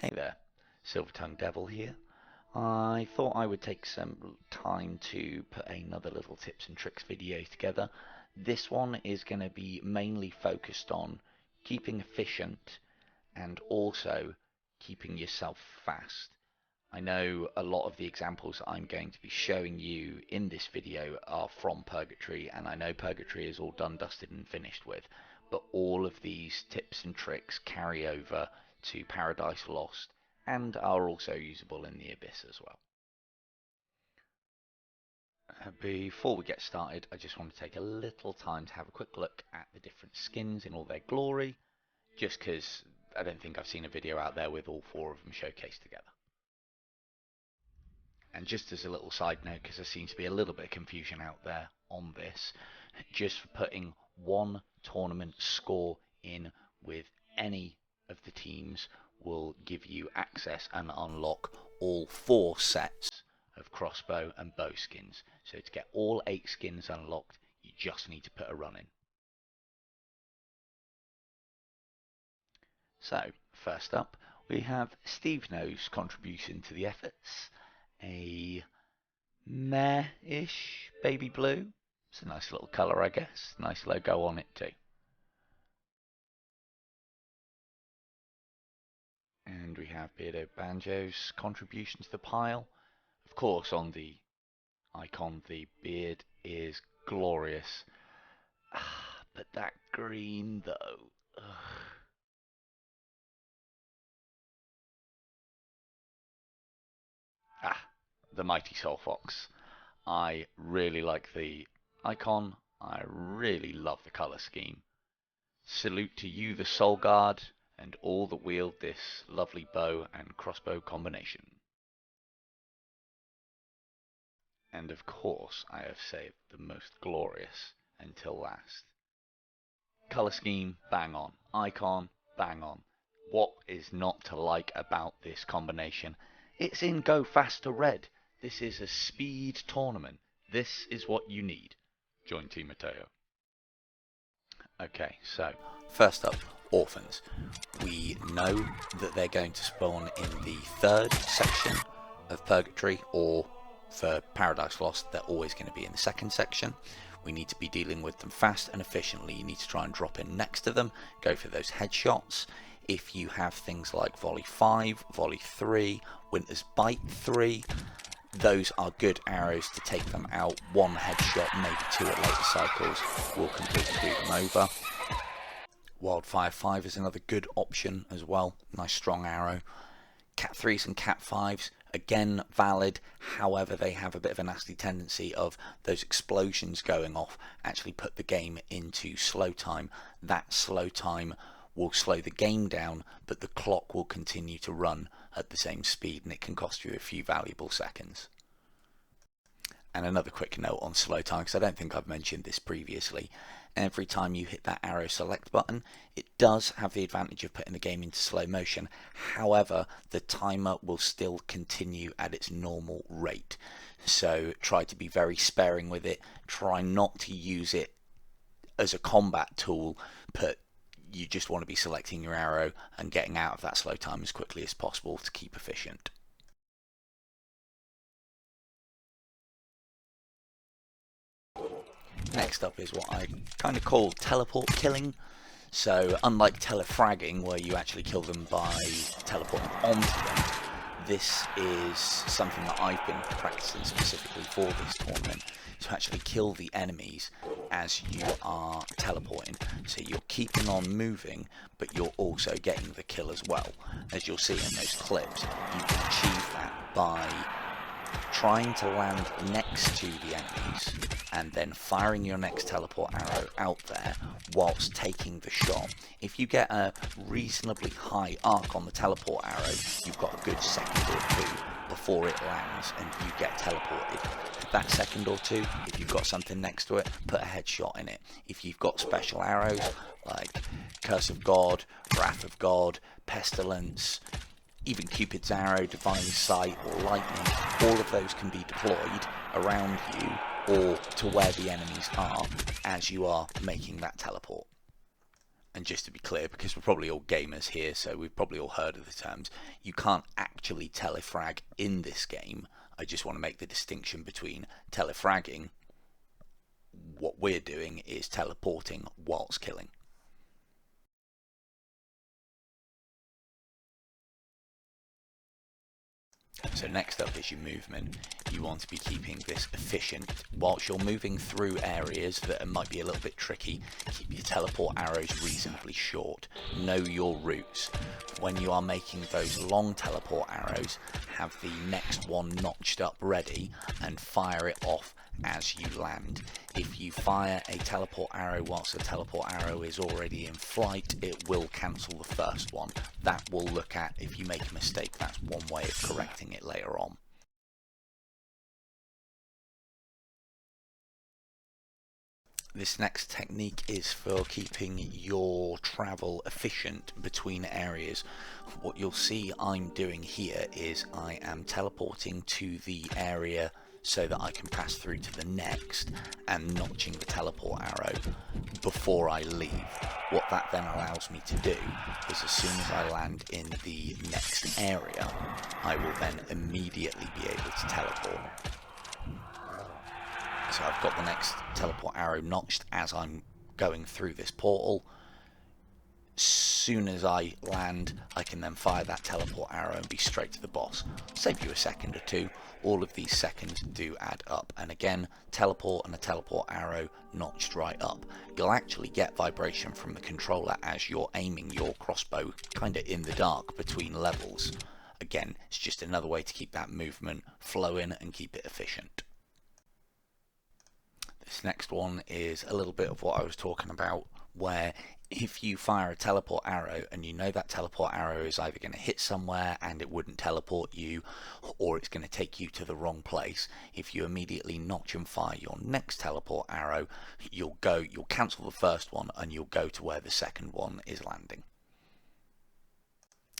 Hey there, Silver-Tongued Devil here. I thought I would take some time to put another little tips and tricks video together. This one is going to be mainly focused on keeping efficient and also keeping yourself fast. I know a lot of the examples I'm going to be showing you in this video are from Purgatory, and I know Purgatory is all done, dusted and finished with, but all of these tips and tricks carry over to Paradise Lost and are also usable in the Abyss as well. Before we get started, I just want to take a little time to have a quick look at the different skins in all their glory, just because I don't think I've seen a video out there with all four of them showcased together. And just as a little side note, because there seems to be a little bit of confusion out there on this, just for putting one tournament score in with any of the teams will give you access and unlock all 4 sets of crossbow and bow skins. So to get all 8 skins unlocked, you just need to put a run in. So, first up, we have Steve No's contribution to the efforts. A meh-ish baby blue. It's a nice little colour, I guess. Nice logo on it too. And we have Beardo Banjo's contribution to the pile. Of course, on the icon, the beard is glorious. But that green, though. Ugh. The Mighty Soul Fox. I really like the icon. I really love the colour scheme. Salute to you, the Soul Guard, and all that wield this lovely bow and crossbow combination. And of course, I have saved the most glorious until last. Colour scheme, bang on. Icon, bang on. What is not to like about this combination? It's in Go Faster Red. This is a speed tournament. This is what you need. Join Team Mateo. Okay, so first up, Orphans. We know that they're going to spawn in the 3rd section of Purgatory, or for Paradise Lost, they're always going to be in the 2nd section. We need to be dealing with them fast and efficiently. You need to try and drop in next to them, go for those headshots. If you have things like Volley 5, Volley 3, Winter's Bite 3, those are good arrows to take them out. 1 headshot, maybe 2 at later cycles, will completely do them over. Wildfire 5 is another good option as well. Nice strong arrow. Cat 3s and Cat 5s, again valid. However, they have a bit of a nasty tendency of those explosions going off actually put the game into slow time. That slow time will slow the game down, but the clock will continue to run at the same speed, and it can cost you a few valuable seconds. And another quick note on slow time, because I don't think I've mentioned this previously. Every time you hit that arrow select button, it does have the advantage of putting the game into slow motion. However, the timer will still continue at its normal rate. So try to be very sparing with it. Try not to use it as a combat tool, but you just want to be selecting your arrow and getting out of that slow time as quickly as possible to keep efficient. Next up is what I kind of call teleport killing. So unlike telefragging, where you actually kill them by teleporting onto them, this is something that I've been practicing specifically for this tournament, to actually kill the enemies as you are teleporting. So you're keeping on moving, but you're also getting the kill as well. As you'll see in those clips, you can achieve that by trying to land next to the enemies and then firing your next teleport arrow out there whilst taking the shot. If you get a reasonably high arc on the teleport arrow, you've got a good second or 2 before it lands and you get teleported. That second or 2, if you've got something next to it, put a headshot in it. If you've got special arrows like Curse of God, Wrath of God, Pestilence, even Cupid's Arrow, Divine Sight or Lightning, all of those can be deployed around you or to where the enemies are as you are making that teleport. And just to be clear, because we're probably all gamers here, so we've probably all heard of the terms, you can't actually telefrag in this game. I just want to make the distinction between telefragging. What we're doing is teleporting whilst killing. So next up is your movement. You want to be keeping this efficient. Whilst you're moving through areas that might be a little bit tricky, keep your teleport arrows reasonably short. Know your routes. When you are making those long teleport arrows, have the next one notched up ready and fire it off as you land. If you fire a teleport arrow whilst the teleport arrow is already in flight, it will cancel the first one. That we'll look at. If you make a mistake, that's one way of correcting it later on. This next technique is for keeping your travel efficient between areas. What you'll see I'm doing here is I am teleporting to the area so that I can pass through to the next and notching the teleport arrow before I leave. What that then allows me to do is as soon as I land in the next area, I will then immediately be able to teleport. So I've got the next teleport arrow notched as I'm going through this portal. Soon as I land, I can then fire that teleport arrow and be straight to the boss. Save you a second or two. All of these seconds do add up, and again, teleport and a teleport arrow notched right up. You'll actually get vibration from the controller as you're aiming your crossbow kind of in the dark between levels. Again, it's just another way to keep that movement flowing and keep it efficient. This next one is a little bit of what I was talking about, where if you fire a teleport arrow and you know that teleport arrow is either going to hit somewhere and it wouldn't teleport you, or it's going to take you to the wrong place, if you immediately notch and fire your next teleport arrow, you'll cancel the first one and you'll go to where the second one is landing.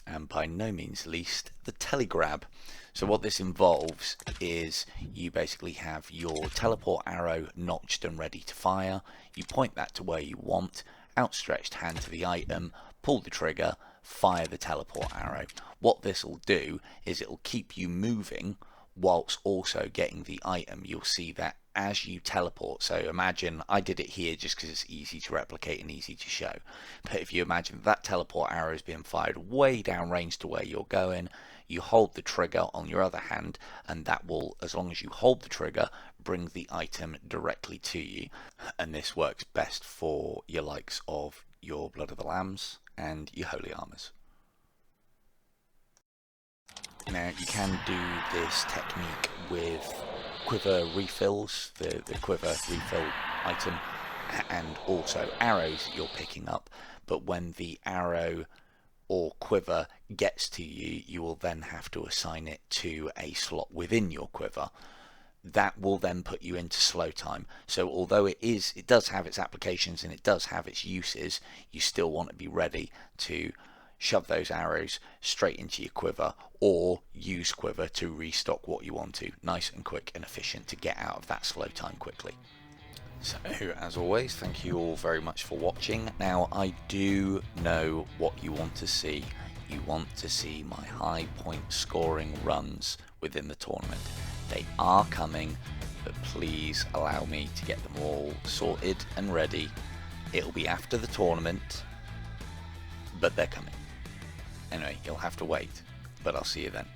And by no means least, the telegrab. So what this involves is you basically have your teleport arrow notched and ready to fire. You point that to where you want, outstretched hand to the item, pull the trigger, fire the teleport arrow. What this will do is it will keep you moving whilst also getting the item. You'll see that as you teleport. So imagine, I did it here just because it's easy to replicate and easy to show, but if you imagine that teleport arrow is being fired way down range to where you're going, you hold the trigger on your other hand, and that will, as long as you hold the trigger, bring the item directly to you. And this works best for your likes of your Blood of the Lambs and your Holy Armors. Now you can do this technique with quiver refills, the quiver refill item, and also arrows that you're picking up, but when the arrow or quiver gets to you, you will then have to assign it to a slot within your quiver. That will then put you into slow time. So although it does have its applications and it does have its uses, you still want to be ready to shove those arrows straight into your quiver, or use quiver to restock what you want to. Nice and quick and efficient to get out of that slow time quickly. So as always, thank you all very much for watching. Now I do know what you want to see. You want to see my high point scoring runs within the tournament. They are coming, but please allow me to get them all sorted and ready. It'll be after the tournament, but they're coming. Anyway, you'll have to wait, but I'll see you then.